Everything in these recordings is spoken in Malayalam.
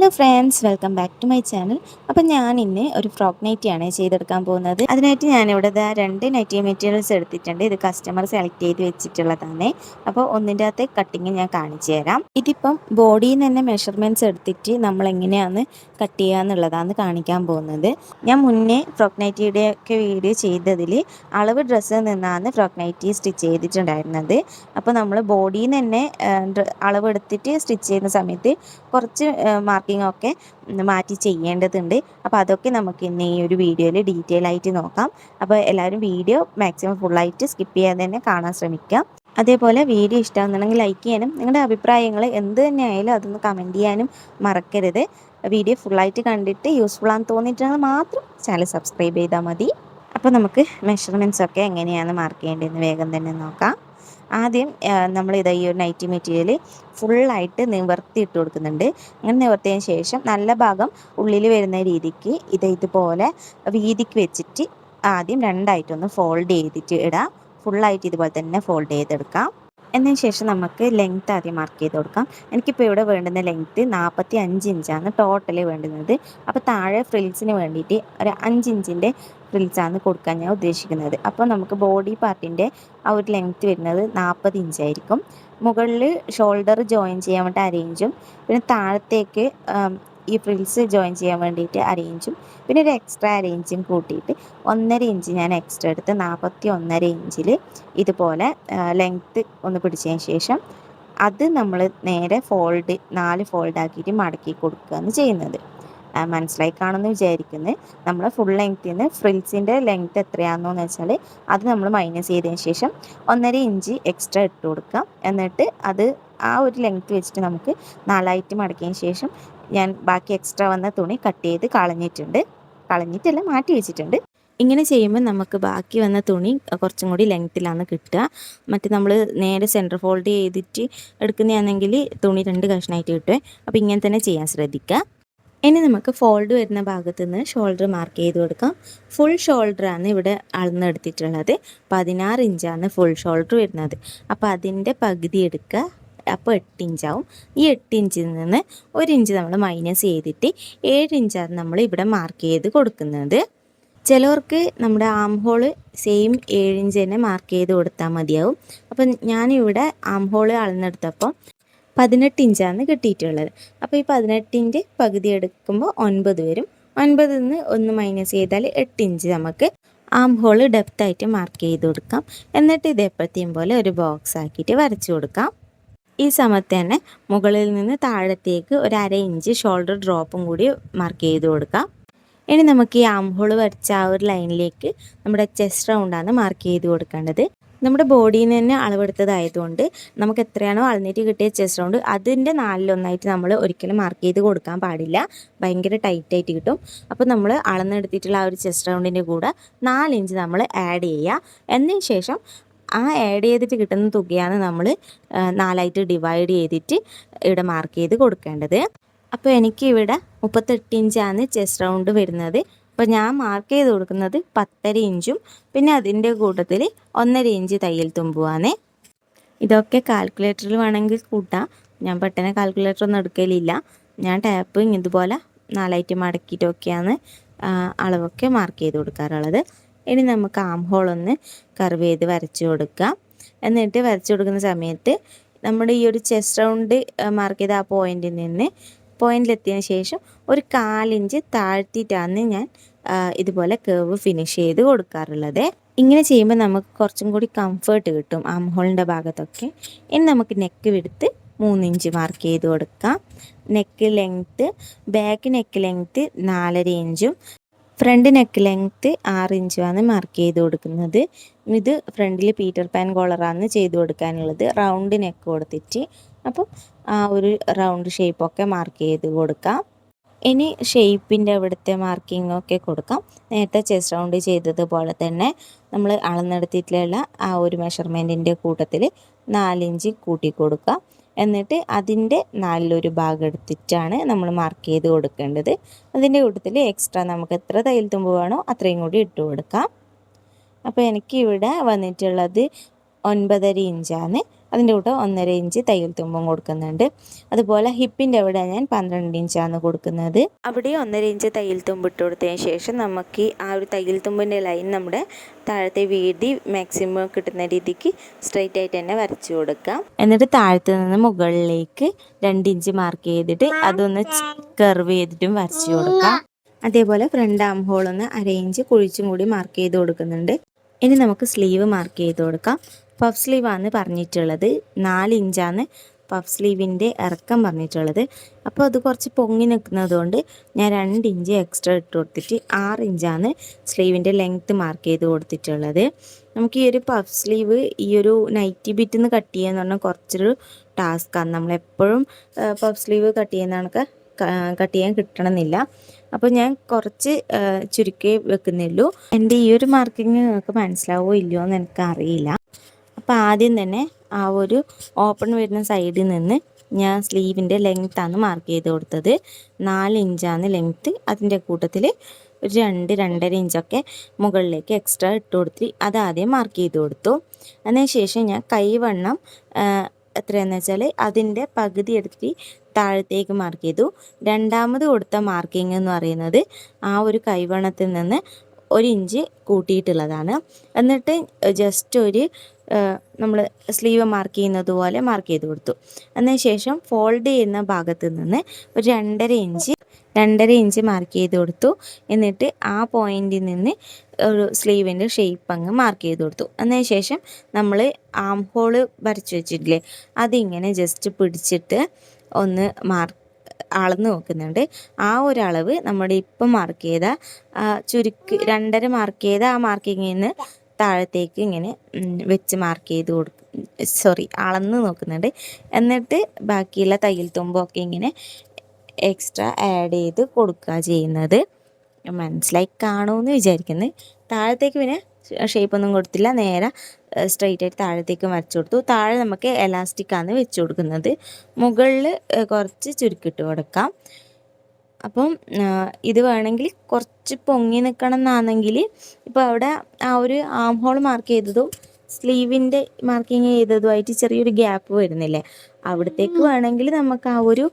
Hello friends, welcome back to my channel. അപ്പോൾ ഞാൻ ഇന്ന് ഒരു ഫ്രോക്ക് നൈറ്റിയാണ് ചെയ്തെടുക്കാൻ പോകുന്നത്. അതിനായിട്ട് ഞാനിവിടെ രണ്ട് നൈറ്റി മെറ്റീരിയൽസ് എടുത്തിട്ടുണ്ട്. ഇത് കസ്റ്റമർ സെലക്ട് ചെയ്ത് വെച്ചിട്ടുള്ളതാണ്. അപ്പോൾ ഒന്നിൻ്റെ അകത്തെ കട്ടിങ് ഞാൻ കാണിച്ചു തരാം. ഇതിപ്പം ബോഡിയിൽ നിന്ന് തന്നെ മെഷർമെൻറ്റ്സ് എടുത്തിട്ട് നമ്മൾ എങ്ങനെയാണ് കട്ട് ചെയ്യുക എന്നുള്ളതാണ് കാണിക്കാൻ പോകുന്നത്. ഞാൻ മുന്നേ ഫ്രോക്ക് നൈറ്റിയുടെയൊക്കെ വീഡിയോ ചെയ്തതിൽ അളവ് ഡ്രസ്സിൽ നിന്നാണ് ഫ്രോക്ക് നൈറ്റി സ്റ്റിച്ച് ചെയ്തിട്ടുണ്ടായിരുന്നത്. അപ്പോൾ നമ്മൾ ബോഡിയിൽ നിന്ന് തന്നെ അളവ് എടുത്തിട്ട് സ്റ്റിച്ച് ചെയ്യുന്ന സമയത്ത് കുറച്ച് മാർക്കിംഗ് ഒക്കെ മാറ്റി ചെയ്യേണ്ടതുണ്ട്. അപ്പോൾ അതൊക്കെ നമുക്ക് ഇന്ന് ഈ ഒരു വീഡിയോയിൽ ഡീറ്റെയിൽ ആയിട്ട് നോക്കാം. അപ്പോൾ എല്ലാവരും വീഡിയോ മാക്സിമം ഫുള്ളായിട്ട് സ്കിപ്പ് ചെയ്യാതെ തന്നെ കാണാൻ ശ്രമിക്കാം. അതേപോലെ വീഡിയോ ഇഷ്ടമാകുന്നുണ്ടെങ്കിൽ ലൈക്ക് ചെയ്യാനും നിങ്ങളുടെ അഭിപ്രായങ്ങൾ എന്ത് തന്നെ ആയാലും അതൊന്ന് കമൻറ്റ് ചെയ്യാനും മറക്കരുത്. വീഡിയോ ഫുള്ളായിട്ട് കണ്ടിട്ട് യൂസ്ഫുൾ ആണെന്ന് തോന്നിയിട്ടുണ്ടെങ്കിൽ മാത്രം ചാനൽ സബ്സ്ക്രൈബ് ചെയ്താൽ മതി. അപ്പോൾ നമുക്ക് മെഷർമെൻറ്റ്സ് ഒക്കെ എങ്ങനെയാണ് മാർക്ക് ചെയ്യേണ്ടതെന്ന് വേഗം തന്നെ നോക്കാം. ആദ്യം നമ്മൾ ഈ ഒരു നൈറ്റി മെറ്റീരിയൽ ഫുള്ളായിട്ട് നിവർത്തി ഇട്ട് കൊടുക്കുന്നുണ്ട്. അങ്ങനെ നിവർത്തിയതിന് ശേഷം നല്ല ഭാഗം ഉള്ളിൽ വരുന്ന രീതിക്ക് ഇതുപോലെ വീതിക്ക് വെച്ചിട്ട് ആദ്യം രണ്ടായിട്ടൊന്ന് ഫോൾഡ് ചെയ്തിട്ട് ഇടാം. ഫുള്ളായിട്ട് ഇതുപോലെ തന്നെ ഫോൾഡ് ചെയ്തെടുക്കാം. എന്നതിന് ശേഷം നമുക്ക് ലെങ്ത്ത് ആദ്യം മാർക്ക് ചെയ്ത് കൊടുക്കാം. എനിക്കിപ്പോൾ ഇവിടെ വേണ്ടുന്ന ലെങ്ത്ത് 45 ഇഞ്ചാണ് ടോട്ടൽ വേണ്ടുന്നത്. അപ്പോൾ താഴെ ഫ്രിൽസിന് വേണ്ടിയിട്ട് ഒരു 5 ഇഞ്ചിൻ്റെ ഫ്രിൽസാണ് കൊടുക്കാൻ ഞാൻ ഉദ്ദേശിക്കുന്നത്. അപ്പോൾ നമുക്ക് ബോഡി പാർട്ടിൻ്റെ ആ ഒരു ലെങ്ത്ത് വരുന്നത് 40 ഇഞ്ചായിരിക്കും. മുകളിൽ ഷോൾഡർ ജോയിൻ ചെയ്യാൻ വേണ്ടി അരയിഞ്ചും പിന്നെ താഴത്തേക്ക് ഈ ഫ്രിൽസ് ജോയിൻ ചെയ്യാൻ വേണ്ടിയിട്ട് അരയിഞ്ചും പിന്നെ ഒരു എക്സ്ട്രാ അരയിഞ്ചും കൂട്ടിയിട്ട് 1.5 ഇഞ്ച് ഞാൻ എക്സ്ട്രാ എടുത്ത് 41.5 ഇഞ്ചിൽ ഇതുപോലെ ലെങ്ത്ത് ഒന്ന് പിടിച്ചതിന് ശേഷം അത് നമ്മൾ നേരെ 4 ഫോൾഡാക്കിയിട്ട് മടക്കി കൊടുക്കുകയാണ് ചെയ്യുന്നത്. മനസ്സിലായി കാണുമെന്ന് വിചാരിക്കുന്നത്. നമ്മൾ ഫുൾ ലെങ്ത്തിൽ നിന്ന് ഫ്രിൽസിൻ്റെ ലെങ്ത്ത് എത്രയാണെന്ന് വെച്ചാൽ അത് നമ്മൾ മൈനസ് ചെയ്തതിന് ശേഷം 1.5 ഇഞ്ച് എക്സ്ട്രാ ഇട്ട് കൊടുക്കാം. എന്നിട്ട് അത് ആ ഒരു ലെങ്ത്ത് വെച്ചിട്ട് നമുക്ക് 4ആയിട്ട് മടക്കിയതിന് ശേഷം ഞാൻ ബാക്കി എക്സ്ട്രാ വന്ന തുണി കട്ട് ചെയ്ത് കളഞ്ഞിട്ടല്ല മാറ്റി വെച്ചിട്ടുണ്ട്. ഇങ്ങനെ ചെയ്യുമ്പോൾ നമുക്ക് ബാക്കി വന്ന തുണി കുറച്ചും കൂടി ലെങ്ത്തിലാണ് കിട്ടുക. മറ്റ് നമ്മൾ നേരെ സെൻറ്റർ ഫോൾഡ് ചെയ്തിട്ട് എടുക്കുന്നതാണെങ്കിൽ തുണി 2 കഷ്ണമായിട്ട് കിട്ടുമേ. അപ്പോൾ ഇങ്ങനെ തന്നെ ചെയ്യാൻ ശ്രദ്ധിക്കുക. ഇനി നമുക്ക് ഫോൾഡ് വരുന്ന ഭാഗത്ത് നിന്ന് ഷോൾഡർ മാർക്ക് ചെയ്ത് കൊടുക്കാം. ഫുൾ ഷോൾഡറാണ് ഇവിടെ അളന്നെടുത്തിട്ടുള്ളത്. 16 ഇഞ്ചാണ് ഫുൾ ഷോൾഡർ വരുന്നത്. അപ്പോൾ അതിൻ്റെ പകുതി എടുക്കുക. അപ്പോൾ 8 ഇഞ്ചാവും. ഈ 8 ഇഞ്ചിൽ നിന്ന് 1 ഇഞ്ച് നമ്മൾ മൈനസ് ചെയ്തിട്ട് 7 ഇഞ്ചാണ് നമ്മൾ ഇവിടെ മാർക്ക് ചെയ്ത് കൊടുക്കുന്നത്. ചിലവർക്ക് നമ്മുടെ ആം ഹോള് സെയിം 7 ഇഞ്ച് തന്നെ മാർക്ക് ചെയ്ത് കൊടുത്താൽ മതിയാവും. അപ്പം ഞാനിവിടെ ആം ഹോള് അളന്നെടുത്തപ്പോൾ 18 ഇഞ്ചാണ് കിട്ടിയിട്ടുള്ളത്. അപ്പോൾ ഈ 18ൻ്റെ പകുതി എടുക്കുമ്പോൾ 9 വരും. 9ൽ നിന്ന് 1 മൈനസ് ചെയ്താൽ 8 ഇഞ്ച് നമുക്ക് ആം ഹോള് ഡെപ്തായിട്ട് മാർക്ക് ചെയ്ത് കൊടുക്കാം. എന്നിട്ട് ഇതേപ്പറ്റിയും പോലെ ഒരു ബോക്സ് ആക്കിയിട്ട് വരച്ചു കൊടുക്കാം. ഈ സമയത്ത് തന്നെ മുകളിൽ നിന്ന് താഴത്തേക്ക് ഒരു 1/2 ഇഞ്ച് ഷോൾഡർ ഡ്രോപ്പും കൂടി മാർക്ക് ചെയ്ത് കൊടുക്കാം. ഇനി നമുക്ക് ഈ ആം ഹോള് വരച്ച ആ ഒരു ലൈനിലേക്ക് നമ്മുടെ ചെസ്റ്റ് റൗണ്ടാണ് മാർക്ക് ചെയ്ത് കൊടുക്കേണ്ടത്. നമ്മുടെ ബോഡിയിൽ നിന്ന് തന്നെ അളവെടുത്തതായതുകൊണ്ട് നമുക്ക് എത്രയാണോ അളന്നിട്ട് കിട്ടിയ ചെസ്റ്റ് റൗണ്ട് അതിൻ്റെ 4/1 നമ്മൾ ഒരിക്കലും മാർക്ക് ചെയ്ത് കൊടുക്കാൻ പാടില്ല. ഭയങ്കര ടൈറ്റായിട്ട് കിട്ടും. അപ്പോൾ നമ്മൾ അളന്നെടുത്തിട്ടുള്ള ആ ഒരു ചെസ്റ്റ് റൗണ്ടിൻ്റെ കൂടെ 4 ഇഞ്ച് നമ്മൾ ആഡ് ചെയ്യുക. എന്നതിന് ശേഷം ആ ആഡ് ചെയ്തിട്ട് കിട്ടുന്ന തുകയാണ് നമ്മൾ 4ആയിട്ട് ഡിവൈഡ് ചെയ്തിട്ട് ഇവിടെ മാർക്ക് ചെയ്ത് കൊടുക്കേണ്ടത്. അപ്പോൾ എനിക്കിവിടെ 38 ഇഞ്ചാണ് ചെസ്റ്റ് റൗണ്ട് വരുന്നത്. അപ്പോൾ ഞാൻ മാർക്ക് ചെയ്ത് കൊടുക്കുന്നത് 10.5 ഇഞ്ചും പിന്നെ അതിൻ്റെ കൂട്ടത്തിൽ 1.5 ഇഞ്ച് തയ്യൽ തുമ്പുവാണ്. ഇതൊക്കെ കാൽക്കുലേറ്ററിൽ വേണമെങ്കിൽ കൂട്ടാം. ഞാൻ പെട്ടെന്ന് കാൽക്കുലേറ്റർ ഒന്നും എടുക്കലില്ല. ഞാൻ ടാപ്പ് ഇതുപോലെ 4ആയിട്ട് മടക്കിയിട്ടൊക്കെയാണ് അളവൊക്കെ മാർക്ക് ചെയ്ത് കൊടുക്കാറുള്ളത്. ഇനി നമുക്ക് ആം ഹോളൊന്ന് കർവ് ചെയ്ത് വരച്ച് കൊടുക്കാം. എന്നിട്ട് വരച്ച് കൊടുക്കുന്ന സമയത്ത് നമ്മുടെ ഈ ഒരു ചെസ്റ്റ് റൗണ്ട് മാർക്ക് ചെയ്ത ആ പോയിന്റിലെത്തിയതിന് ശേഷം ഒരു 1/4 ഇഞ്ച് താഴ്ത്തിയിട്ടാണ് ഞാൻ ഇതുപോലെ കർവ് ഫിനിഷ് ചെയ്ത് കൊടുക്കാറുള്ളത്. ഇങ്ങനെ ചെയ്യുമ്പോൾ നമുക്ക് കുറച്ചും കൂടി കംഫേർട്ട് കിട്ടും ആം ഹോളിൻ്റെ ഭാഗത്തൊക്കെ. ഇനി നമുക്ക് നെക്ക് വിഡ്ത്ത് 3 ഇഞ്ച് മാർക്ക് ചെയ്ത് കൊടുക്കാം. Neck length back neck length 4.5 ഇഞ്ചും ഫ്രണ്ട് നെക്ക് ലെങ്ത്ത് 6 ഇഞ്ചുമാണ് മാർക്ക് ചെയ്ത് കൊടുക്കുന്നത്. ഇത് ഫ്രണ്ടിൽ പീറ്റർ പാൻ കോളറാണ് ചെയ്ത് കൊടുക്കാനുള്ളത്. റൗണ്ട് നെക്ക് കൊടുത്തിട്ട് അപ്പം ആ ഒരു റൗണ്ട് ഷേപ്പൊക്കെ മാർക്ക് ചെയ്ത് കൊടുക്കാം. ഇനി ഷേപ്പിൻ്റെ അവിടുത്തെ മാർക്കിങ്ങൊക്കെ കൊടുക്കാം. നേരത്തെ ചെസ്റ്റ് റൗണ്ട് ചെയ്തതുപോലെ തന്നെ നമ്മൾ അളന്നെടുത്തിട്ടുള്ള ആ ഒരു മെഷർമെൻറ്റിൻ്റെ കൂട്ടത്തിൽ 4 ഇഞ്ച് കൂട്ടി കൊടുക്കാം. എന്നിട്ട് അതിൻ്റെ 4/1 ഭാഗം എടുത്തിട്ടാണ് നമ്മൾ മാർക്ക് ചെയ്ത് കൊടുക്കേണ്ടത്. അതിൻ്റെ കൂട്ടത്തിൽ എക്സ്ട്രാ നമുക്ക് എത്ര തയ്യൽ തുമ്പ് വേണോ അത്രയും കൂടി ഇട്ട് കൊടുക്കാം. അപ്പോൾ എനിക്കിവിടെ വന്നിട്ടുള്ളത് 9.5 ഇഞ്ചാണ്. അതിൻ്റെ കൂടെ 1.5 ഇഞ്ച് തയ്യൽ തുമ്പും കൊടുക്കുന്നുണ്ട്. അതുപോലെ ഹിപ്പിൻ്റെ അവിടെ ഞാൻ 12 ഇഞ്ചാണ് കൊടുക്കുന്നത്. അവിടെ 1.5 ഇഞ്ച് തയ്യൽ തുമ്പ് ഇട്ട് കൊടുത്തതിന് ശേഷം നമുക്ക് ആ ഒരു തയ്യൽ തുമ്പിൻ്റെ ലൈൻ നമ്മുടെ താഴത്തെ വീതി മാക്സിമം കിട്ടുന്ന രീതിക്ക് സ്ട്രെയിറ്റ് ആയിട്ട് തന്നെ വരച്ചു കൊടുക്കാം. എന്നിട്ട് താഴത്ത് നിന്ന് മുകളിലേക്ക് 2 ഇഞ്ച് മാർക്ക് ചെയ്തിട്ട് അതൊന്ന് കർവ് ചെയ്തിട്ടും വരച്ചു കൊടുക്കാം. അതേപോലെ ഫ്രണ്ട് ആം ഹോൾ ഒന്ന് 1/2 ഇഞ്ച് കുഴിച്ചും കൂടി മാർക്ക് ചെയ്ത് കൊടുക്കുന്നുണ്ട്. ഇനി നമുക്ക് സ്ലീവ് മാർക്ക് ചെയ്ത് കൊടുക്കാം. പഫ് സ്ലീവാണ് പറഞ്ഞിട്ടുള്ളത്. 4 ഇഞ്ചാണ് പഫ് സ്ലീവിൻ്റെ ഇറക്കം പറഞ്ഞിട്ടുള്ളത്. അപ്പോൾ അത് കുറച്ച് പൊങ്ങി നിൽക്കുന്നത് കൊണ്ട് ഞാൻ 2 ഇഞ്ച് എക്സ്ട്രാ ഇട്ട് കൊടുത്തിട്ട് 6 ഇഞ്ചാണ് സ്ലീവിൻ്റെ ലെങ്ത്ത് മാർക്ക് ചെയ്ത് കൊടുത്തിട്ടുള്ളത്. നമുക്ക് ഈ ഒരു പഫ് സ്ലീവ് ഈ ഒരു നൈറ്റി ബിറ്റിൽ നിന്ന് കട്ട് ചെയ്യുക എന്ന് പറഞ്ഞാൽ കുറച്ചൊരു ടാസ്ക്കാണ്. നമ്മളെപ്പോഴും പഫ് സ്ലീവ് കട്ട് ചെയ്യുന്നതൊക്കെ കട്ട് ചെയ്യാൻ കിട്ടണമെന്നില്ല. അപ്പോൾ ഞാൻ കുറച്ച് ചുരുക്കി വെക്കുന്നുള്ളൂ. എൻ്റെ ഈ ഒരു മാർക്കിങ് നിങ്ങൾക്ക് മനസ്സിലാവോ ഇല്ലയോ എന്ന് എനിക്കറിയില്ല. അപ്പോൾ ആദ്യം തന്നെ ആ ഒരു ഓപ്പൺ വരുന്ന സൈഡിൽ നിന്ന് ഞാൻ സ്ലീവിൻ്റെ ലെങ്ത്താണ് മാർക്ക് ചെയ്ത് കൊടുത്തത്. 4 ഇഞ്ചാണ് ലെങ്ത്ത്. അതിൻ്റെ കൂട്ടത്തിൽ 2-2.5 ഇഞ്ചൊക്കെ മുകളിലേക്ക് എക്സ്ട്രാ ഇട്ട് കൊടുത്ത് അതാദ്യം മാർക്ക് ചെയ്ത് കൊടുത്തു. അതിനുശേഷം ഞാൻ കൈവണ്ണം എത്രയാണെന്ന് വെച്ചാൽ അതിൻ്റെ പകുതി എടുത്തിട്ട് താഴത്തേക്ക് മാർക്ക് ചെയ്തു. രണ്ടാമത് കൊടുത്ത മാർക്കിംഗ് എന്ന് പറയുന്നത് ആ ഒരു കൈവണ്ണത്തിൽ നിന്ന് 1 ഇഞ്ച് കൂട്ടിയിട്ടുള്ളതാണ്. എന്നിട്ട് ജസ്റ്റ് ഒരു നമ്മൾ സ്ലീവ് മാർക്ക് ചെയ്യുന്നത് പോലെ മാർക്ക് ചെയ്ത് കൊടുത്തു. അതിനുശേഷം ഫോൾഡ് ചെയ്യുന്ന ഭാഗത്ത് നിന്ന് ഒരു 2.5 ഇഞ്ച് മാർക്ക് ചെയ്ത് കൊടുത്തു. എന്നിട്ട് ആ പോയിന്റിൽ നിന്ന് ഒരു സ്ലീവിൻ്റെ ഷേപ്പ് അങ്ങ് മാർക്ക് ചെയ്ത് കൊടുത്തു. അതിനുശേഷം നമ്മൾ ആം ഹോള് വരച്ച് വെച്ചിട്ടില്ലേ, അതിങ്ങനെ ജസ്റ്റ് പിടിച്ചിട്ട് ഒന്ന് അളന്ന് നോക്കുന്നുണ്ട്. ആ ഒരു അളവ് നമ്മുടെ ഇപ്പം മാർക്ക് ചെയ്ത ചുരുക്ക് 2.5 മാർക്ക് ചെയ്ത ആ മാർക്കിങ്ങിൽ നിന്ന് താഴത്തേക്ക് ഇങ്ങനെ വെച്ച് മാർക്ക് ചെയ്ത് അളന്ന് നോക്കുന്നുണ്ട്. എന്നിട്ട് ബാക്കിയുള്ള തയ്യൽ തുമ്പൊക്കെ ഇങ്ങനെ എക്സ്ട്രാ ആഡ് ചെയ്ത് കൊടുക്കുക ചെയ്യുന്നത്. മനസ്സിലായി കാണുമെന്ന് വിചാരിക്കുന്നത്. താഴത്തേക്ക് പിന്നെ ഷേപ്പൊന്നും കൊടുത്തില്ല, നേരെ സ്ട്രെയിറ്റ് ആയിട്ട് താഴത്തേക്ക് വരച്ചു കൊടുത്തു. താഴെ നമുക്ക് എലാസ്റ്റിക്കാണ് വെച്ച് കൊടുക്കുന്നത്. മുകളിൽ കുറച്ച് ചുരുക്കിട്ട് കൊടുക്കാം. അപ്പം ഇത് വേണമെങ്കിൽ കുറച്ച് പൊങ്ങി നിൽക്കണം എന്നാണെങ്കിൽ ഇപ്പോൾ അവിടെ ആ ഒരു ആം ഹോൾ മാർക്ക് ചെയ്തതും സ്ലീവിൻ്റെ മാർക്കിങ് ചെയ്തതുമായിട്ട് ചെറിയൊരു ഗ്യാപ്പ് വരുന്നില്ലേ, അവിടത്തേക്ക് വേണമെങ്കിൽ നമുക്ക് ആ ഒരു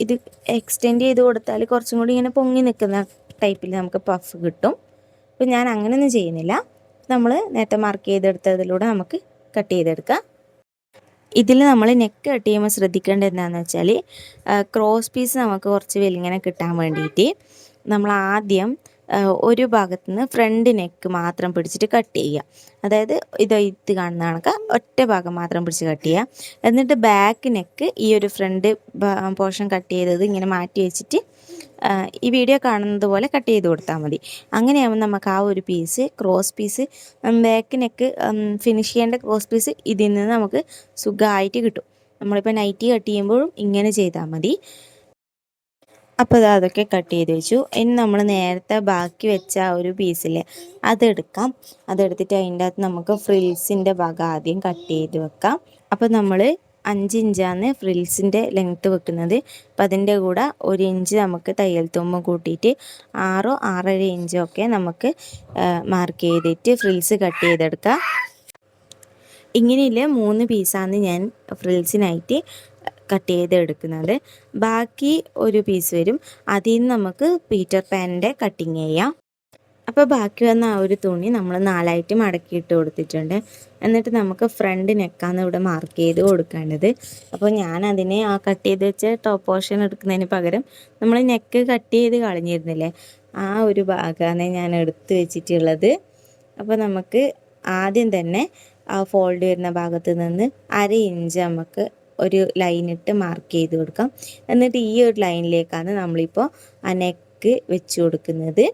ഇത് എക്സ്റ്റെൻഡ് ചെയ്ത് കൊടുത്താൽ കുറച്ചും കൂടി ഇങ്ങനെ പൊങ്ങി നിൽക്കുന്ന ടൈപ്പിൽ നമുക്ക് പഫ് കിട്ടും. അപ്പോൾ ഞാൻ അങ്ങനെയൊന്നും ചെയ്യുന്നില്ല. നമ്മൾ നേരത്തെ മാർക്ക് ചെയ്തെടുത്തതിലൂടെ നമുക്ക് കട്ട് ചെയ്തെടുക്കാം. ഇതിൽ നമ്മൾ നെക്ക് കട്ട് ചെയ്യുമ്പോൾ ശ്രദ്ധിക്കേണ്ടത് എന്താണെന്ന് വെച്ചാൽ ക്രോസ് പീസ് നമുക്ക് കുറച്ച് വലിങ്ങനെ കിട്ടാൻ വേണ്ടിയിട്ട് നമ്മൾ ആദ്യം ഒരു ഭാഗത്ത് നിന്ന് ഫ്രണ്ട് നെക്ക് മാത്രം പിടിച്ചിട്ട് കട്ട് ചെയ്യുക. അതായത് ഇത് കാണുന്ന കണക്ക് ഒറ്റ ഭാഗം മാത്രം പിടിച്ച് കട്ട് ചെയ്യുക. എന്നിട്ട് ബാക്ക് നെക്ക് ഈ ഒരു ഫ്രണ്ട് പോർഷൻ കട്ട് ചെയ്തത് ഇങ്ങനെ മാറ്റി വെച്ചിട്ട് ഈ വീഡിയോ കാണുന്നത് പോലെ കട്ട് ചെയ്ത് കൊടുത്താൽ മതി. അങ്ങനെയാകുമ്പോൾ നമുക്ക് ആ ഒരു piece cross piece back neck finish ചെയ്യേണ്ട ക്രോസ് പീസ് ഇതിൽ നിന്ന് നമുക്ക് സുഖമായിട്ട് കിട്ടും. നമ്മളിപ്പോൾ നൈറ്റി കട്ട് ചെയ്യുമ്പോഴും ഇങ്ങനെ ചെയ്താൽ മതി. അപ്പോൾ അതൊക്കെ കട്ട് ചെയ്ത് വെച്ചു. ഇനി നമ്മൾ നേരത്തെ ബാക്കി വെച്ച ആ ഒരു പീസിൽ അതെടുക്കാം. അതെടുത്തിട്ട് അതിൻ്റെ അകത്ത് നമുക്ക് ഫ്രിൽസിൻ്റെ ഭാഗം ആദ്യം കട്ട് ചെയ്ത് വെക്കാം. അപ്പോൾ നമ്മൾ 5 ഇഞ്ചാണ് ഫ്രിൽസിൻ്റെ ലെങ്ത്ത് വെക്കുന്നത്. അപ്പം അതിൻ്റെ കൂടെ 1 ഇഞ്ച് നമുക്ക് തയ്യൽ തുമ്പ് കൂട്ടിയിട്ട് 6-6.5 ഇഞ്ചൊക്കെ നമുക്ക് മാർക്ക് ചെയ്തിട്ട് ഫ്രിൽസ് കട്ട് ചെയ്തെടുക്കാം. ഇങ്ങനെയുള്ള 3 പീസാണ് ഞാൻ ഫ്രിൽസിനായിട്ട് കട്ട് ചെയ്തെടുക്കുന്നത്. ബാക്കി ഒരു പീസ് വരും, അതിൽ നിന്ന് നമുക്ക് പീറ്റർ പാനിൻ്റെ കട്ടിങ് ചെയ്യാം. അപ്പോൾ ബാക്കി വന്ന ആ ഒരു തുണി നമ്മൾ 4ആയിട്ട് മടക്കിയിട്ട് കൊടുത്തിട്ടുണ്ട്. എന്നിട്ട് നമുക്ക് ഫ്രണ്ട് നെക്കാണ് ഇവിടെ മാർക്ക് ചെയ്ത് കൊടുക്കേണ്ടത്. അപ്പോൾ ഞാൻ അതിനെ ആ കട്ട് ചെയ്ത് വെച്ച ടോപ്പ് പോർഷൻ എടുക്കുന്നതിന് പകരം നമ്മൾ നെക്ക് കട്ട് ചെയ്ത് കളഞ്ഞിരുന്നില്ലേ, ആ ഒരു ഭാഗമാണ് ഞാൻ എടുത്ത് വെച്ചിട്ടുള്ളത്. അപ്പോൾ നമുക്ക് ആദ്യം തന്നെ ആ ഫോൾഡ് വരുന്ന ഭാഗത്ത് നിന്ന് 1/2 ഇഞ്ച് നമുക്ക് ഒരു ലൈനിട്ട് മാർക്ക് ചെയ്ത് കൊടുക്കാം. എന്നിട്ട് ഈ ഒരു ലൈനിലേക്കാണ് നമ്മളിപ്പോൾ ആ നെക്ക് വെച്ച് കൊടുക്കുന്നത്.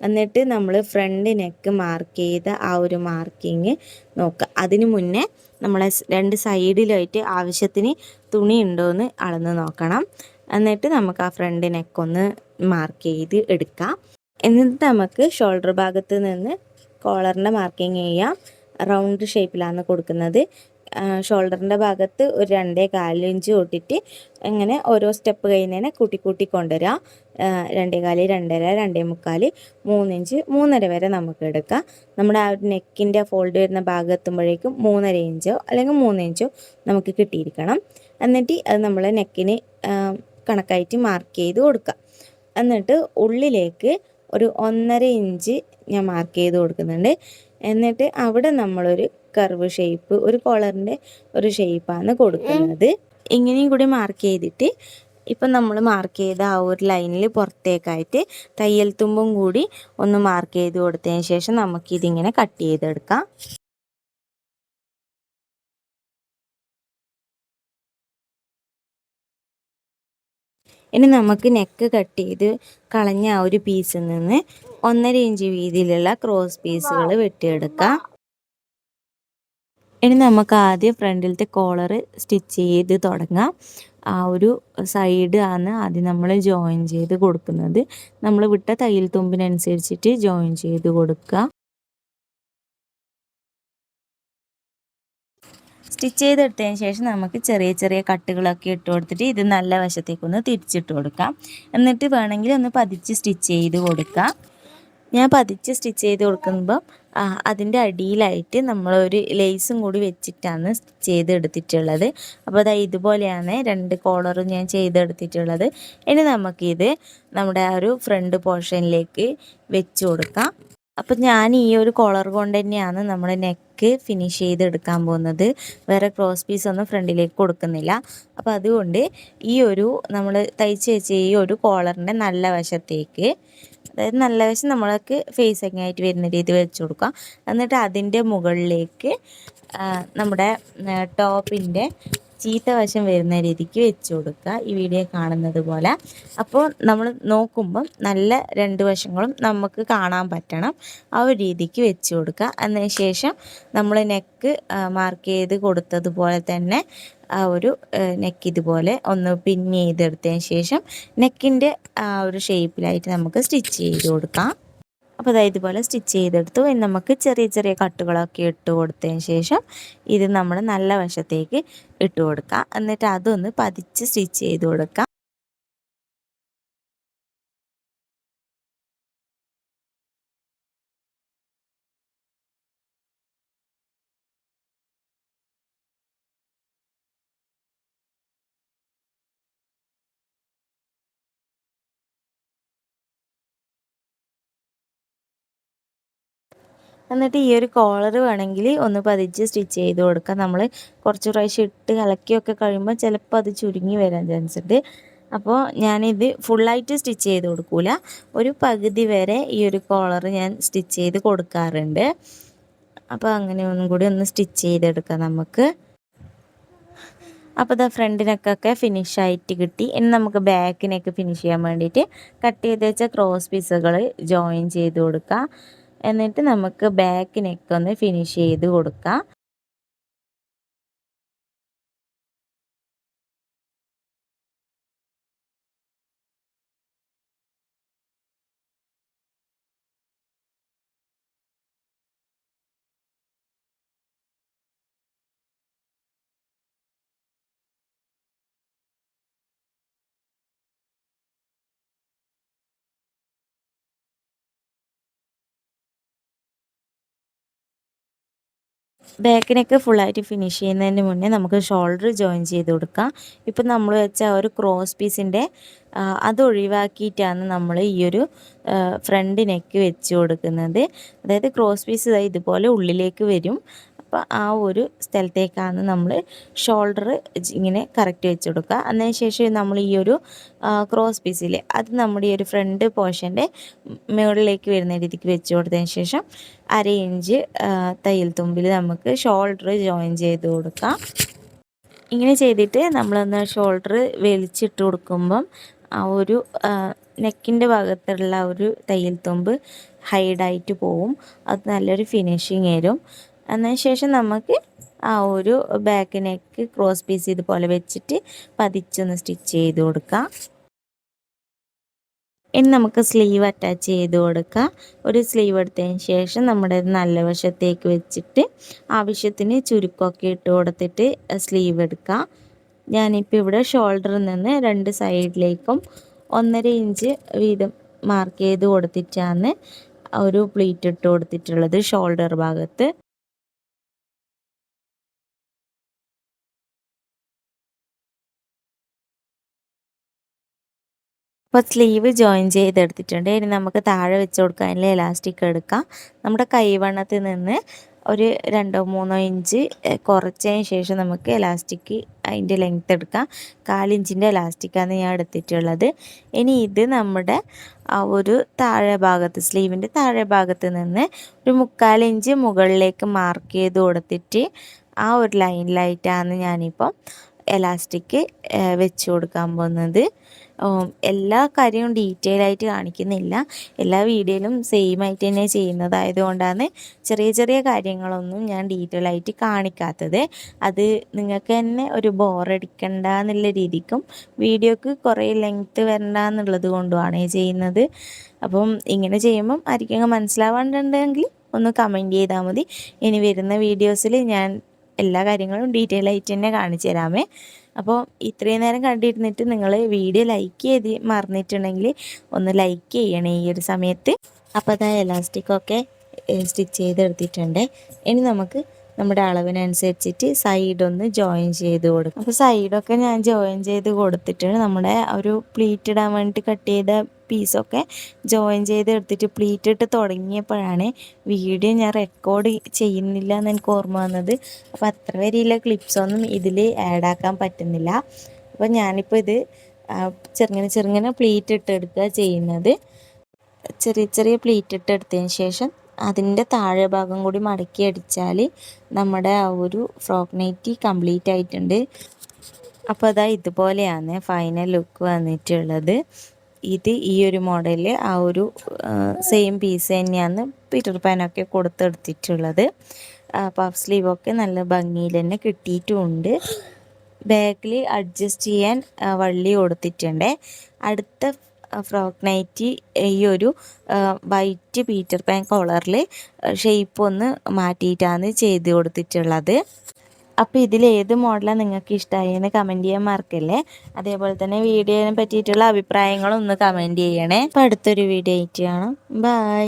എന്നിട്ട് നമ്മൾ ഫ്രണ്ട് നെക്ക് മാർക്ക് ചെയ്ത ആ ഒരു മാർക്കിങ് നോക്കുക. അതിന് മുന്നേ നമ്മളെ 2 സൈഡിലായിട്ട് ആവശ്യത്തിന് തുണി ഉണ്ടോയെന്ന് അളന്ന് നോക്കണം. എന്നിട്ട് നമുക്ക് ആ ഫ്രണ്ട് നെക്കൊന്ന് മാർക്ക് ചെയ്ത് എടുക്കാം. എന്നിട്ട് നമുക്ക് ഷോൾഡർ ഭാഗത്ത് നിന്ന് കോളറിൻ്റെ മാർക്കിങ് ചെയ്യാം. റൗണ്ട് ഷേപ്പിലാണ് കൊടുക്കുന്നത്. ഷോൾഡറിൻ്റെ ഭാഗത്ത് ഒരു 2.25 ഇഞ്ച് തൊട്ടിട്ട് ഇങ്ങനെ ഓരോ സ്റ്റെപ്പ് കഴിയുന്നതിനെ കൂട്ടി കൂട്ടി കൊണ്ടുവരിക. 2.25, 2.5, 2.25, 3 ഇഞ്ച്, 3.5 വരെ നമുക്ക് എടുക്കാം. നമ്മുടെ ആ ഒരു നെക്കിൻ്റെ ഫോൾഡ് വരുന്ന ഭാഗം എത്തുമ്പോഴേക്കും 3.5 ഇഞ്ചോ അല്ലെങ്കിൽ 3 ഇഞ്ചോ നമുക്ക് കിട്ടിയിരിക്കണം. എന്നിട്ട് അത് നമ്മൾ നെക്കിന് കണക്കായിട്ട് മാർക്ക് ചെയ്ത് കൊടുക്കുക. എന്നിട്ട് ഉള്ളിലേക്ക് ഒരു 1.5 ഇഞ്ച് ഞാൻ മാർക്ക് ചെയ്ത് കൊടുക്കുന്നുണ്ട്. എന്നിട്ട് അവിടെ നമ്മളൊരു കർവ് ഷേപ്പ്, ഒരു കോളറിൻ്റെ ഒരു ഷേപ്പാണ് കൊടുക്കുന്നത്. ഇങ്ങനെയും കൂടി മാർക്ക് ചെയ്തിട്ട് ഇപ്പം നമ്മൾ മാർക്ക് ചെയ്ത ആ ഒരു ലൈനിൽ പുറത്തേക്കായിട്ട് തയ്യൽ തുമ്പും കൂടി ഒന്ന് മാർക്ക് ചെയ്ത് കൊടുത്തതിന് ശേഷം നമുക്കിതിങ്ങനെ കട്ട് ചെയ്തെടുക്കാം. ഇനി നമുക്ക് നെക്ക് കട്ട് ചെയ്ത് കളഞ്ഞ ആ ഒരു പീസിൽ നിന്ന് 1.5 ഇഞ്ച് വീതിയിലുള്ള ക്രോസ് പീസുകൾ വെട്ടിയെടുക്കാം. ഇനി നമുക്ക് ആദ്യം ഫ്രണ്ടിലത്തെ കോളർ സ്റ്റിച്ച് ചെയ്ത് തുടങ്ങാം. ആ ഒരു സൈഡ് ആണ് ആദ്യം നമ്മൾ ജോയിൻ ചെയ്ത് കൊടുക്കുന്നത്. നമ്മൾ വിട്ട തയ്യൽ തുമ്പിനനുസരിച്ചിട്ട് ജോയിൻ ചെയ്ത് കൊടുക്കുക. സ്റ്റിച്ച് ചെയ്തെടുത്തതിന് ശേഷം നമുക്ക് ചെറിയ ചെറിയ കട്ടുകളൊക്കെ ഇട്ട് കൊടുത്തിട്ട് ഇത് നല്ല വശത്തേക്കൊന്ന് തിരിച്ചിട്ട് കൊടുക്കാം. എന്നിട്ട് വേണമെങ്കിൽ ഒന്ന് പതിച്ച് സ്റ്റിച്ച് ചെയ്ത് കൊടുക്കാം. ഞാൻ പതിച്ച് സ്റ്റിച്ച് ചെയ്ത് കൊടുക്കുമ്പോൾ അതിൻ്റെ അടിയിലായിട്ട് നമ്മളൊരു ലേസും കൂടി വെച്ചിട്ടാണ് സ്റ്റിച്ച് ചെയ്തെടുത്തിട്ടുള്ളത്. അപ്പോൾ അതാ ഇതുപോലെയാണ് 2 കോളറും ഞാൻ ചെയ്തെടുത്തിട്ടുള്ളത്. ഇനി നമുക്കിത് നമ്മുടെ ആ ഒരു ഫ്രണ്ട് പോർഷനിലേക്ക് വെച്ച് കൊടുക്കാം. അപ്പം ഞാൻ ഈ ഒരു കോളർ കൊണ്ട് തന്നെയാണ് നമ്മുടെ നെക്ക് ഫിനിഷ് ചെയ്തെടുക്കാൻ പോകുന്നത്. വേറെ ക്രോസ് പീസ് ഒന്നും ഫ്രണ്ടിലേക്ക് കൊടുക്കുന്നില്ല. അപ്പോൾ അതുകൊണ്ട് ഈ ഒരു നമ്മൾ തയ്ച്ച് വെച്ച ഈ ഒരു കോളറിൻ്റെ നല്ല വശത്തേക്ക്, അതായത് നല്ല വശം നമ്മൾക്ക് ഫേസിങ് ആയിട്ട് വരുന്ന രീതി വെച്ച് കൊടുക്കുക. എന്നിട്ട് അതിൻ്റെ മുകളിലേക്ക് നമ്മുടെ ടോപ്പിൻ്റെ ചീത്ത വശം വരുന്ന രീതിക്ക് വെച്ച് കൊടുക്കുക, ഈ വീഡിയോ കാണുന്നത് പോലെ. അപ്പോൾ നമ്മൾ നോക്കുമ്പം നല്ല 2 വശങ്ങളും നമുക്ക് കാണാൻ പറ്റണം, ആ ഒരു രീതിക്ക് വെച്ച് കൊടുക്കുക. അതിന് ശേഷം നമ്മൾ നെക്ക് മാർക്ക് ചെയ്ത് കൊടുത്തതുപോലെ തന്നെ ആ ഒരു നെക്ക് ഇതുപോലെ ഒന്ന് പിൻ ചെയ്തെടുത്തതിന് ശേഷം നെക്കിൻ്റെ ആ ഒരു ഷേപ്പിലായിട്ട് നമുക്ക് സ്റ്റിച്ച് ചെയ്ത് കൊടുക്കാം. അപ്പോൾ അതായത് ഇതുപോലെ സ്റ്റിച്ച് ചെയ്തെടുത്തു. ഇനി നമുക്ക് ചെറിയ ചെറിയ കട്ടുകളൊക്കെ ഇട്ട് കൊടുത്തതിന് ശേഷം ഇത് നമ്മൾ നല്ല വശത്തേക്ക് ഇട്ട് കൊടുക്കാം. എന്നിട്ട് അതൊന്ന് പതിച്ച് സ്റ്റിച്ച് ചെയ്ത് കൊടുക്കാം. എന്നിട്ട് ഈ ഒരു കോളർ വേണമെങ്കിൽ ഒന്ന് പതിച്ച് സ്റ്റിച്ച് ചെയ്ത് കൊടുക്കാം. നമ്മൾ കുറച്ച് പ്രാവശ്യം ഇട്ട് കലക്കിയൊക്കെ കഴിയുമ്പോൾ ചിലപ്പോൾ അത് ചുരുങ്ങി വരാൻ ചാൻസ് ഉണ്ട്. അപ്പോൾ ഞാനിത് ഫുള്ളായിട്ട് സ്റ്റിച്ച് ചെയ്ത് കൊടുക്കില്ല, ഒരു പകുതി വരെ ഈ ഒരു കോളർ ഞാൻ സ്റ്റിച്ച് ചെയ്ത് കൊടുക്കാറുണ്ട്. അപ്പോൾ അങ്ങനെ ഒന്നും കൂടി ഒന്ന് സ്റ്റിച്ച് ചെയ്തെടുക്കാം നമുക്ക്. അപ്പോൾ ഇതാ ഫ്രണ്ടിനൊക്കെ ഫിനിഷായിട്ട് കിട്ടി. ഇനി നമുക്ക് ബാക്കിനൊക്കെ ഫിനിഷ് ചെയ്യാൻ വേണ്ടിയിട്ട് കട്ട് ചെയ്ത് വെച്ച ക്രോസ് പീസുകൾ ജോയിൻ ചെയ്ത് കൊടുക്കാം. എന്നിട്ട് നമുക്ക് ബാക്കിനൊക്കെ ഒന്ന് ഫിനിഷ് ചെയ്ത് കൊടുക്കാം. ബാക്കിനൊക്കെ ഫുള്ളായിട്ട് ഫിനിഷ് ചെയ്യുന്നതിന് മുന്നേ നമുക്ക് ഷോൾഡർ ജോയിൻ ചെയ്ത് കൊടുക്കാം. ഇപ്പം നമ്മൾ വെച്ച ആ ഒരു ക്രോസ് പീസിൻ്റെ അത് ഒഴിവാക്കിയിട്ടാണ് നമ്മൾ ഈ ഒരു ഫ്രണ്ട് നെക്ക് വെച്ച് കൊടുക്കുന്നത്. അതായത് ക്രോസ് പീസ് ഇതുപോലെ ഉള്ളിലേക്ക് വരും. അപ്പോൾ ആ ഒരു സ്ഥലത്തേക്കാണ് നമ്മൾ ഷോൾഡർ ഇങ്ങനെ കറക്റ്റ് വെച്ച് കൊടുക്കുക. അതിന് ശേഷം നമ്മൾ ഈ ഒരു ക്രോസ് പീസിൽ അത് നമ്മുടെ ഈ ഒരു ഫ്രണ്ട് പോർഷൻ്റെ മുകളിലേക്ക് വരുന്ന രീതിക്ക് വെച്ച് കൊടുത്തതിന് ശേഷം 1/2 ഇഞ്ച് തയ്യൽ തുമ്പിൽ നമുക്ക് ഷോൾഡർ ജോയിൻ ചെയ്ത് കൊടുക്കാം. ഇങ്ങനെ ചെയ്തിട്ട് നമ്മളൊന്ന് ഷോൾഡർ വലിച്ചിട്ട് കൊടുക്കുമ്പം ആ ഒരു നെക്കിൻ്റെ ഭാഗത്തുള്ള ഒരു തയ്യൽ തുമ്പ് ഹൈഡായിട്ട് പോവും. അത് നല്ലൊരു ഫിനിഷിങ് വരും. അതിന് ശേഷം നമുക്ക് ആ ഒരു ബാക്ക് നെക്ക് ക്രോസ് പീസ് ഇതുപോലെ വെച്ചിട്ട് പതിച്ചൊന്ന് സ്റ്റിച്ച് ചെയ്ത് കൊടുക്കാം. ഇനി നമുക്ക് സ്ലീവ് അറ്റാച്ച് ചെയ്ത് കൊടുക്കാം. ഒരു സ്ലീവ് എടുത്തതിന് ശേഷം നമ്മുടെ നല്ല വശത്തേക്ക് വെച്ചിട്ട് ആവശ്യത്തിന് ചുരുക്കമൊക്കെ ഇട്ട് കൊടുത്തിട്ട് സ്ലീവ് എടുക്കാം. ഞാനിപ്പോൾ ഇവിടെ ഷോൾഡറിൽ നിന്ന് 2 സൈഡിലേക്കും 1.5 ഇഞ്ച് വീതം മാർക്ക് ചെയ്ത് കൊടുത്തിട്ടാണ് ഒരു പ്ലീറ്റ് ഇട്ട് കൊടുത്തിട്ടുള്ളത് ഷോൾഡർ ഭാഗത്ത്. അപ്പോൾ സ്ലീവ് ജോയിൻ ചെയ്തെടുത്തിട്ടുണ്ട്. ഇനി നമുക്ക് താഴെ വെച്ച് കൊടുക്കാനുള്ള എലാസ്റ്റിക് എടുക്കാം. നമ്മുടെ കൈവണ്ണത്തിൽ നിന്ന് ഒരു 2-3 ഇഞ്ച് കുറച്ചതിന് ശേഷം നമുക്ക് എലാസ്റ്റിക് അതിൻ്റെ ലെങ്ത്ത് എടുക്കാം. 1/4 ഇഞ്ചിൻ്റെ എലാസ്റ്റിക്കാണ് ഞാൻ എടുത്തിട്ടുള്ളത്. ഇനി ഇത് നമ്മുടെ ആ ഒരു താഴെ ഭാഗത്ത് സ്ലീവിൻ്റെ താഴെ ഭാഗത്ത് നിന്ന് ഒരു 3/4 ഇഞ്ച് മുകളിലേക്ക് മാർക്ക് ചെയ്ത് കൊടുത്തിട്ട് ആ ഒരു ലൈനിലായിട്ടാണ് ഞാനിപ്പം എലാസ്റ്റിക് വെച്ച് കൊടുക്കാൻ പോകുന്നത്. എല്ലാ കാര്യവും ഡീറ്റെയിൽ ആയിട്ട് കാണിക്കുന്നില്ല. എല്ലാ വീഡിയോയിലും സെയിം ആയിട്ട് തന്നെ ചെയ്യുന്നതായതുകൊണ്ടാണ് ചെറിയ ചെറിയ കാര്യങ്ങളൊന്നും ഞാൻ ഡീറ്റെയിൽ ആയിട്ട് കാണിക്കാത്തത്. അത് നിങ്ങൾക്ക് തന്നെ ഒരു ബോറടിക്കണ്ട എന്നുള്ള രീതിക്കും വീഡിയോക്ക് കുറേ ലെങ്ത്ത് വരണ്ട എന്നുള്ളത് കൊണ്ടുമാണ് ചെയ്യുന്നത്. അപ്പം ഇങ്ങനെ ചെയ്യുമ്പം ആർക്കെങ്കിലും മനസ്സിലാവാണ്ടുണ്ടെങ്കിൽ ഒന്ന് കമൻറ്റ് ചെയ്താൽ മതി. ഇനി വരുന്ന വീഡിയോസിൽ ഞാൻ എല്ലാ കാര്യങ്ങളും ഡീറ്റെയിൽ ആയിട്ട് തന്നെ കാണിച്ചു തരാമേ. അപ്പോൾ ഇത്രയും നേരം കണ്ടിരുന്നിട്ട് നിങ്ങൾ വീഡിയോ ലൈക്ക് ചെയ്ത് മറന്നിട്ടുണ്ടെങ്കിൽ ഒന്ന് ലൈക്ക് ചെയ്യണേ ഈ ഒരു സമയത്ത്. അപ്പോൾ അതാ എലാസ്റ്റിക്കൊക്കെ സ്റ്റിച്ച് ചെയ്തെടുത്തിട്ടുണ്ട്. ഇനി നമുക്ക് നമ്മുടെ അളവിനനുസരിച്ചിട്ട് സൈഡൊന്ന് ജോയിൻ ചെയ്ത് കൊടുക്കും. അപ്പോൾ സൈഡൊക്കെ ഞാൻ ജോയിൻ ചെയ്ത് കൊടുത്തിട്ടുണ്ട്. നമ്മുടെ ഒരു പ്ലീറ്റ് ഇടാൻ വേണ്ടിയിട്ട് കട്ട് ചെയ്ത പീസൊക്കെ ജോയിൻ ചെയ്ത് എടുത്തിട്ട് പ്ലീറ്റ് ഇട്ട് തുടങ്ങിയപ്പോഴാണ് വീഡിയോ ഞാൻ റെക്കോർഡ് ചെയ്യുന്നില്ല എന്ന് എനിക്ക് ഓർമ്മ വന്നത്. അപ്പോൾ അത്ര വരെയുള്ള ക്ലിപ്സൊന്നും ഇതിൽ ആഡാക്കാൻ പറ്റുന്നില്ല. അപ്പോൾ ഞാനിപ്പോൾ ഇത് ചെറുങ്ങനെ പ്ലീറ്റ് ഇട്ടെടുക്കുക ചെയ്യുന്നത്. ചെറിയ ചെറിയ പ്ലീറ്റ് ഇട്ടെടുത്തതിന് ശേഷം അതിൻ്റെ താഴെ ഭാഗം കൂടി മടക്കി അടിച്ചാൽ നമ്മുടെ ആ ഒരു ഫ്രോക്ക് നൈറ്റി കംപ്ലീറ്റ് ആയിട്ടുണ്ട്. അപ്പോൾ അതാ ഇതുപോലെയാണ് ഫൈനൽ ലുക്ക് വന്നിട്ടുള്ളത്. ഇത് ഈ ഒരു മോഡലിൽ ആ ഒരു സെയിം പീസ് തന്നെയാണ് പീറ്റർ പാനൊക്കെ കൊടുത്തെടുത്തിട്ടുള്ളത്. പഫ് സ്ലീവൊക്കെ നല്ല ഭംഗിയിൽ തന്നെ കിട്ടിയിട്ടുമുണ്ട്. ബാക്കിൽ അഡ്ജസ്റ്റ് ചെയ്യാൻ വള്ളി കൊടുത്തിട്ടുണ്ട്. അടുത്ത ഫ്രോക്ക് നൈറ്റി ഈ ഒരു വൈറ്റ് പീറ്റർ പാൻ കോളറിൽ ഷേപ്പ് ഒന്ന് മാറ്റിയിട്ടാണ് ചെയ്ത് കൊടുത്തിട്ടുള്ളത്. അപ്പോൾ ഇതിൽ ഏത് മോഡലാണ് നിങ്ങൾക്ക് ഇഷ്ടമായെന്ന് കമൻറ്റ് ചെയ്യാൻ മറക്കല്ലേ. അതേപോലെ തന്നെ വീഡിയോനെ പറ്റിയിട്ടുള്ള അഭിപ്രായങ്ങളും ഒന്ന് കമൻറ്റ് ചെയ്യണേ. അപ്പോൾ അടുത്തൊരു വീഡിയോ ആയിട്ട് കാണാം. ബൈ.